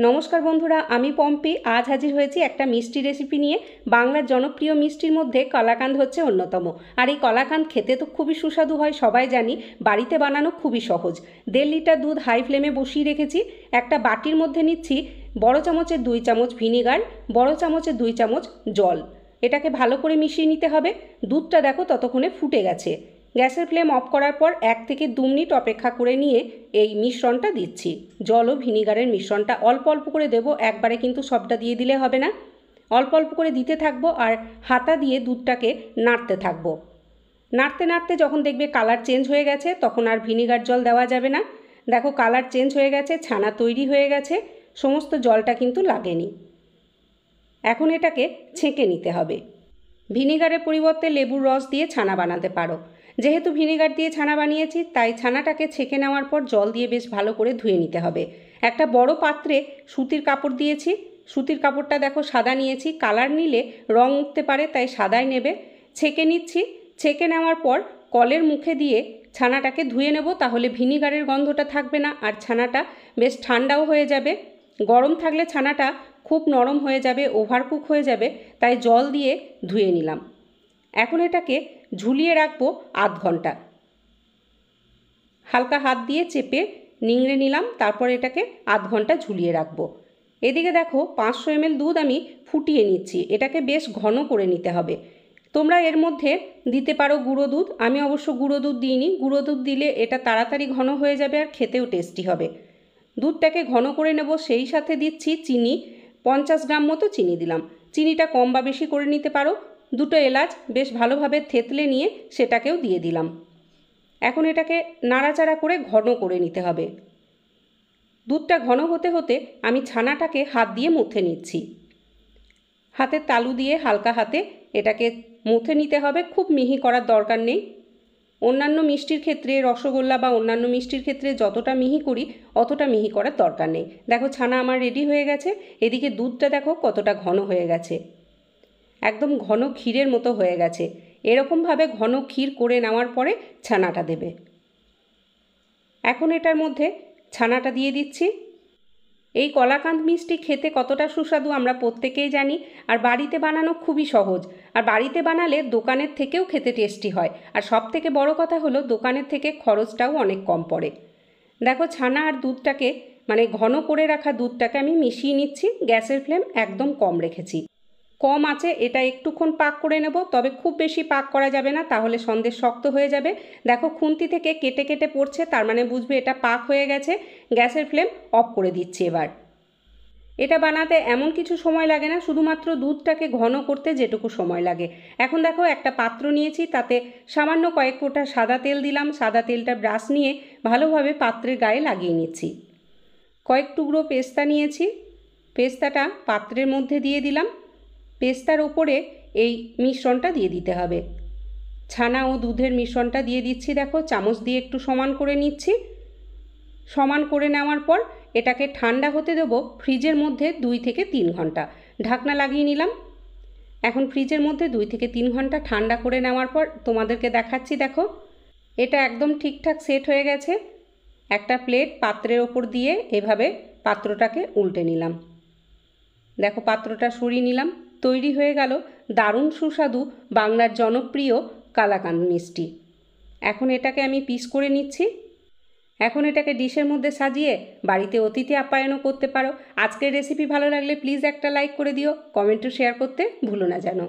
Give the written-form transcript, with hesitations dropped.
নমস্কার বন্ধুরা, আমি পম্পি। আজ হাজির হয়েছি একটা মিষ্টি রেসিপি নিয়ে। বাংলার জনপ্রিয় মিষ্টির মধ্যে কলাকাঁদ হচ্ছে অন্যতম। আর এই কলাকাঁদ খেতে তো খুবই সুস্বাদু হয়, সবাই জানি। বাড়িতে বানানো খুবই সহজ। 1.5 লিটার দুধ হাই ফ্লেমে বসিয়ে রেখেছি। একটা বাটির মধ্যে নিচ্ছি বড় চামচের 2 চামচ ভিনিগার, বড় চামচের 2 চামচ জল। এটাকে ভালো করে মিশিয়ে নিতে হবে। দুধটা দেখো ততক্ষণে ফুটে গেছে। গ্যাসের ফ্লেম অফ করার পর 1 থেকে 2 মিনিট অপেক্ষা করে নিয়ে এই মিশ্রণটা দিচ্ছি। জল ও ভিনিগারের মিশ্রণটা অল্প অল্প করে দেব, একবারে কিন্তু সবটা দিয়ে দিলে হবে না। অল্প অল্প করে দিতে থাকবো আর হাতা দিয়ে দুধটাকে নাড়তে থাকবো। নাড়তে নাড়তে যখন দেখবে কালার চেঞ্জ হয়ে গেছে, তখন আর ভিনিগার জল দেওয়া যাবে না। দেখো কালার চেঞ্জ হয়ে গেছে, ছানা তৈরি হয়ে গেছে, সমস্ত জলটা কিন্তু লাগেনি। এখন এটাকে ছেঁকে নিতে হবে। ভিনিগারের পরিবর্তে লেবুর রস দিয়ে ছানা বানাতে পারো। যেহেতু ভিনিগার দিয়ে ছানা বানিয়েছি, তাই ছানাটাকে ছেঁকে নেওয়ার পর জল দিয়ে বেশ ভালো করে ধুয়ে নিতে হবে। একটা বড় পাত্রে সুতির কাপড় দিয়েছি। সুতির কাপড়টা দেখো সাদা নিয়েছি, কালার নিলে রং উঠতে পারে, তাই সাদাই নেবে। ছেঁকে নিচ্ছি। ছেঁকে নেওয়ার পর কলের মুখে দিয়ে ছানাটাকে ধুয়ে নেব, তাহলে ভিনিগারের গন্ধটা থাকবে না আর ছানাটা বেশ ঠান্ডাও হয়ে যাবে। গরম থাকলে ছানাটা খুব নরম হয়ে যাবে, ওভারকুক হয়ে যাবে, তাই জল দিয়ে ধুয়ে নিলাম। এখন এটাকে ঝুলিয়ে রাখবো আধ ঘন্টা। হালকা হাত দিয়ে চেপে নিংড়ে নিলাম, তারপর এটাকে আধ ঘন্টা ঝুলিয়ে রাখবো। এদিকে দেখো 500 ml দুধ আমি ফুটিয়ে নিচ্ছি। এটাকে বেশ ঘন করে নিতে হবে। তোমরা এর মধ্যে দিতে পারো গুঁড়ো দুধ। আমি অবশ্য গুঁড়ো দুধ দিইনি। গুঁড়ো দুধ দিলে এটা তাড়াতাড়ি ঘন হয়ে যাবে আর খেতেও টেস্টি হবে। দুধটাকে ঘন করে নেব, সেই সাথে দিচ্ছি চিনি। 50 গ্রাম মতো চিনি দিলাম। চিনিটা কম বা বেশি করে নিতে পারো। 2টো এলাচ বেশ ভালোভাবে থেতলে নিয়ে সেটাকেও দিয়ে দিলাম। এখন এটাকে নাড়াচাড়া করে ঘন করে নিতে হবে। দুধটা ঘন হতে হতে আমি ছানাটাকে হাত দিয়ে মুথে নিচ্ছি। হাতের তালু দিয়ে হালকা হাতে এটাকে মুথে নিতে হবে, খুব মিহি করার দরকার নেই। অন্যান্য মিষ্টির ক্ষেত্রে, রসগোল্লা বা অন্যান্য মিষ্টির ক্ষেত্রে যতটা মিহি করি অতটা মিহি করার দরকার নেই। দেখো ছানা আমার রেডি হয়ে গেছে। এদিকে দুধটা দেখো কতটা ঘন হয়ে গেছে, একদম ঘন ক্ষীরের মতো হয়ে গেছে। এরকমভাবে ঘন ক্ষীর করে নেওয়ার পরে ছানাটা দেবে। এখন এটার মধ্যে ছানাটা দিয়ে দিচ্ছি। এই কলাকাঁদ মিষ্টি খেতে কতটা সুস্বাদু আমরা প্রত্যেকেই জানি, আর বাড়িতে বানানো খুবই সহজ। আর বাড়িতে বানালে দোকানের থেকেও খেতে টেস্টি হয়। আর সবথেকে বড় কথা হলো দোকানের থেকে খরচটাও অনেক কম পড়ে। দেখো ছানা আর দুধটাকে, মানে ঘন করে রাখা দুধটাকে আমি মিশিয়ে নিচ্ছি। গ্যাসের ফ্লেম একদম কম রেখেছি। কম আছে এটা একটুক্ষণ পাক করে নেব, তবে খুব বেশি পাক করা যাবে না, তাহলে সন্দেশ শক্ত হয়ে যাবে। দেখো খুন্তি থেকে কেটে কেটে পড়ছে, তার মানে বুঝবে এটা পাক হয়ে গেছে। গ্যাসের ফ্লেম অফ করে দিচ্ছি এবার। এটা বানাতে এমন কিছু সময় লাগে না, শুধুমাত্র দুধটাকে ঘন করতে যেটুকু সময় লাগে। এখন দেখো একটা পাত্র নিয়েছি, তাতে সামান্য কয়েক ফোঁটা সাদা তেল দিলাম। সাদা তেলটা ব্রাশ নিয়ে ভালোভাবে পাত্রের গায়ে লাগিয়ে নিচ্ছি। কয়েক টুকরো পেস্তা নিয়েছি, পেস্তাটা পাত্রের মধ্যে দিয়ে দিলাম। পেস্তার ওপরে এই মিশ্রণটা দিয়ে দিতে হবে। ছানা ও দুধের মিশ্রণটা দিয়ে দিচ্ছি। দেখো চামচ দিয়ে একটু সমান করে নিচ্ছি। সমান করে নেওয়ার পর এটাকে ঠান্ডা হতে দেবো ফ্রিজের মধ্যে 2 থেকে 3 ঘন্টা। ঢাকনা লাগিয়ে নিলাম। এখন ফ্রিজের মধ্যে 2 থেকে 3 ঘন্টা ঠান্ডা করে নেওয়ার পর তোমাদেরকে দেখাচ্ছি। দেখো এটা একদম ঠিকঠাক সেট হয়ে গেছে। একটা প্লেট পাত্রের ওপর দিয়ে এভাবে পাত্রটাকে উল্টে নিলাম। দেখো পাত্রটা সরিয়ে নিলাম। তৈরি হয়ে গেল দারুণ সুস্বাদু বাংলার জনপ্রিয় কালাকাঁদ মিষ্টি। এখন এটাকে আমি পিস করে নিচ্ছি। এখন এটাকে ডিশের মধ্যে সাজিয়ে বাড়িতে অতিথি আপ্যায়নও করতে পারো। আজকের রেসিপি ভালো লাগলে প্লিজ একটা লাইক করে দিও, কমেন্টও শেয়ার করতে ভুলো না যেন।